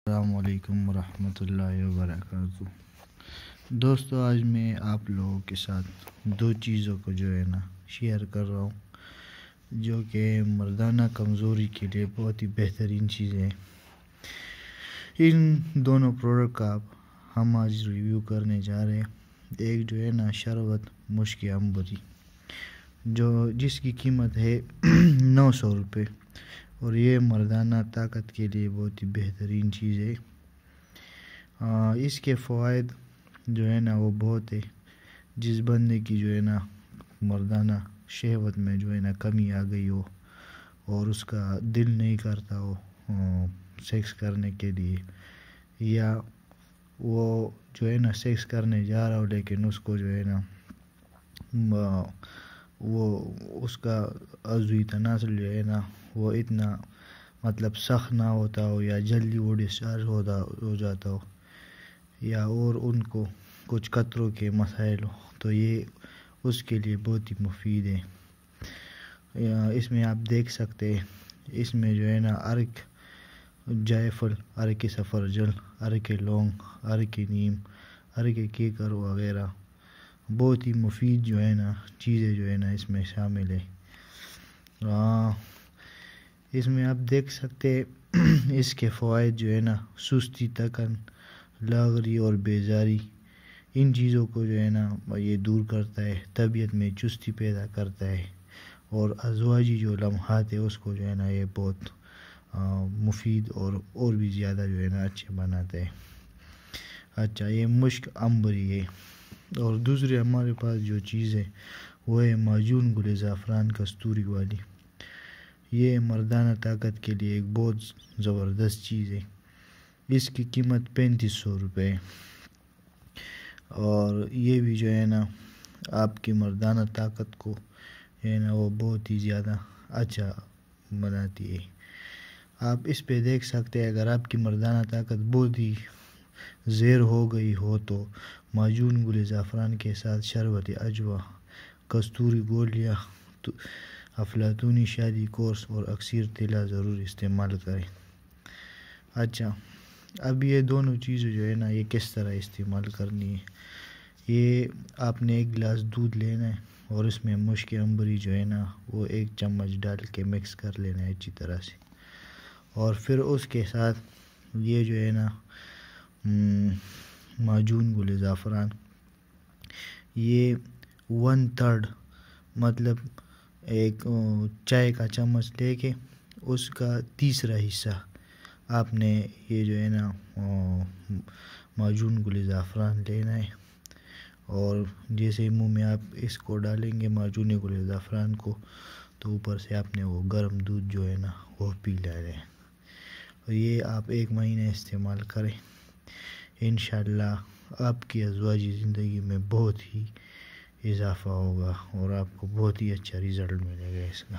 السلام علیکم ورحمۃ اللہ وبرکاتہ۔ دوستو، آج میں آپ لوگوں کے ساتھ دو چیزوں کو شیئر کر رہا ہوں جو کہ مردانہ کمزوری کے لیے بہت ہی بہترین چیزیں ہیں۔ ان دونوں پروڈکٹ کا ہم آج ریویو کرنے جا رہے ہیں۔ ایک شربت مشک عنبری جس کی قیمت ہے 900 روپے، اور یہ مردانہ طاقت کے لیے بہت ہی بہترین چیز ہے۔ اس کے فوائد وہ بہت ہے۔ جس بندے کی مردانہ شہوت میں کمی آ گئی ہو اور اس کا دل نہیں کرتا ہو سیکس کرنے کے لیے، یا وہ سیکس کرنے جا رہا ہو لیکن اس کو وہ اس کا عضوی تناسل وہ اتنا سخت نہ ہوتا ہو، یا جلدی وہ ڈسچارج ہو جاتا ہو، یا اور ان کو کچھ قطروں کے مسائل ہو، تو یہ اس کے لیے بہت ہی مفید ہے۔ اس میں آپ دیکھ سکتے ہیں، اس میں ارک جائفل، ارک سفرجل، ارک لونگ، ارک نیم، ارک کیکر وغیرہ بہت ہی مفید چیزیں اس میں شامل ہے۔ اس میں آپ دیکھ سکتے ہیں اس کے فوائد سستی، تکن، لاغری اور بیزاری، ان چیزوں کو یہ دور کرتا ہے، طبیعت میں چستی پیدا کرتا ہے، اور ازواجی لمحات ہے اس کو یہ بہت مفید اور بھی زیادہ اچھے بناتا ہے۔ اچھا، یہ مشک عنبری ہے۔ اور دوسری ہمارے پاس جو چیز ہے وہ ہے معجون گل زعفران کستوری والی۔ یہ مردانہ طاقت کے لیے ایک بہت زبردست چیز ہے۔ اس کی قیمت 3500 روپے ہے، اور یہ بھی آپ کی مردانہ طاقت کو وہ بہت ہی زیادہ اچھا بناتی ہے۔ آپ اس پہ دیکھ سکتے ہیں، اگر آپ کی مردانہ طاقت بہت ہی زیر ہو گئی ہو تو معجون گل زعفران کے ساتھ شربت عجوا، کستوری گول یا افلاطونی شادی کورس اور اکسیر طلا ضرور استعمال کریں۔ اچھا، اب یہ دونوں چیزیں یہ کس طرح استعمال کرنی ہے۔ یہ آپ نے ایک گلاس دودھ لینا ہے، اور اس میں مشک عنبری وہ 1 چمچ ڈال کے مکس کر لینا ہے اچھی طرح سے، اور پھر اس کے ساتھ یہ معجون گل زعفران، یہ 1/3 ایک چائے کا چمچ لے کے اس کا تیسرا حصہ آپ نے یہ معجون گل زعفران لینا ہے، اور جیسے منہ میں آپ اس کو ڈالیں گے معجون گل زعفران کو، تو اوپر سے آپ نے وہ گرم دودھ وہ پی لینا ہے۔ اور یہ آپ 1 مہینہ استعمال کریں، انشاءاللہ آپ کی ازواجی زندگی میں بہت ہی اضافہ ہوگا، اور آپ کو بہت ہی اچھا رزلٹ ملے گا اس کا۔